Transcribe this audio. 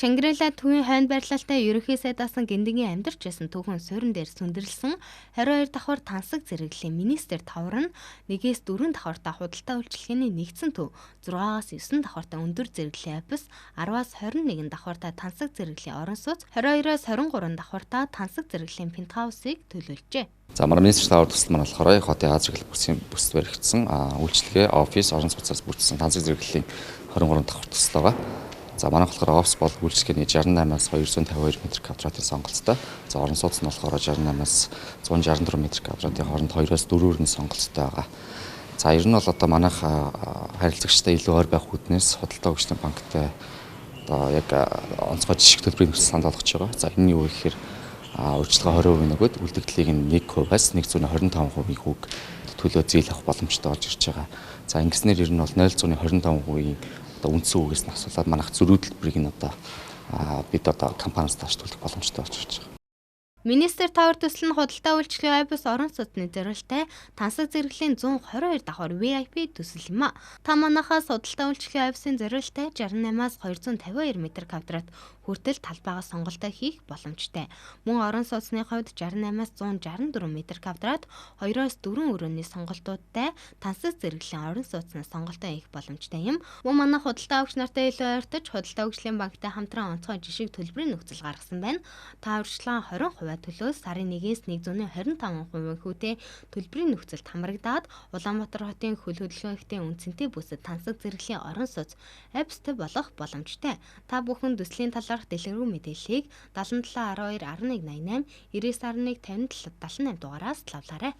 Шангрила төвийн хойно байрлалтай ерөнхий сайд асан гиндигийн амьдарч байсан түүхэн суурин дээр сүндэрлсэн 22 давхар тансаг зэрэглэлийн министр тавар нь 1-4 давхартай худалдаа үйлчилгээний нэгдсэн төв, 6-9 давхартай өндөр зэрэглэлийн офис, 10-аас 21 давхартай тансаг зэрэглэлийн орон сууц, 22-оос 23 давхартай тансаг зэрэглэлийн пентхаусыг төлөвлөжээ. За манай министр тавар төсөл маань болохоор хотын Аз жаргал бүсийн бүсд баригдсан үйлчлэгээ, офис, орон сууцаас бүрдсэн тансаг зэрэглэлийн 23 давхар төсөл байгаа. За манайх болохоор офис бол үйлчлэгээний 68-аас 252 м2-ийн сонголттой. За орон сууц нь болохоор 68-аас 164 м2-ийн хооронд 2-оос 4-өөр нь сонголттой байгаа. За ер нь бол одоо манайх харилцагчтай илүү ойр байх үүднээс худалдаа хөгжлийн банктай одоо яг онцгой жишг төлбөрийн нөхцөл санал болгож байгаа. За энэ нь юу гэхээр урьдчилгаа 20% нөгөөд үлдэгдлийг 1%-аас 1.25% хүүг төлөө зээл авах боломжтой болж ирж байгаа. За ингэснээр ер нь бол 0.25%-ийн үндсэн үгээс нь асуулаад манайх зөрүү төлбөрийг нь одоо бид одоо компаниас тааш төлөх боломжтой болж ирж байгаа. Министр тавар төсөл нь худалдаа үйлчлэгийн офис орон сууцны зорилттой тансаг зэрэглэлийн 122 давхар VIP төсөл юм а. Та манайхаас худалдаа үйлчлэгийн офисын зорилттой 68-аас 252 м2-т хүртэл талбайгаа сонголтоо хийх боломжтой. Мөн орон сууцны хувьд 68-аас 164 м2-т 2-оос 4 өрөөний сонголтуудтай тансаг зэрэглэлийн орон сууцнаас сонголтоо хийх боломжтой юм. Мөн манайх худалдаа авч нартай илүү ойртож худалдаа хөгжлийн банктай хамтран онцгой жишг төлбөрийн нөхцөл гаргасан байна. Та урьдчилан 20% төлөөс сарын 1-ээс 1.25% хүүтэй төлбөрийн нөхцөлд хамрагдаад Улаанбаатар хотын хөл хөдөлгөөнтэй үнцэнтэй бүсэд тансаг зэрэглэлийн орон сууц аппстай болох боломжтой. Та бүхэн төслийн талаарх дэлгэрэнгүй мэдээллийг 77 12 11 88 99 11 57 78 дугаараас лавлаарай.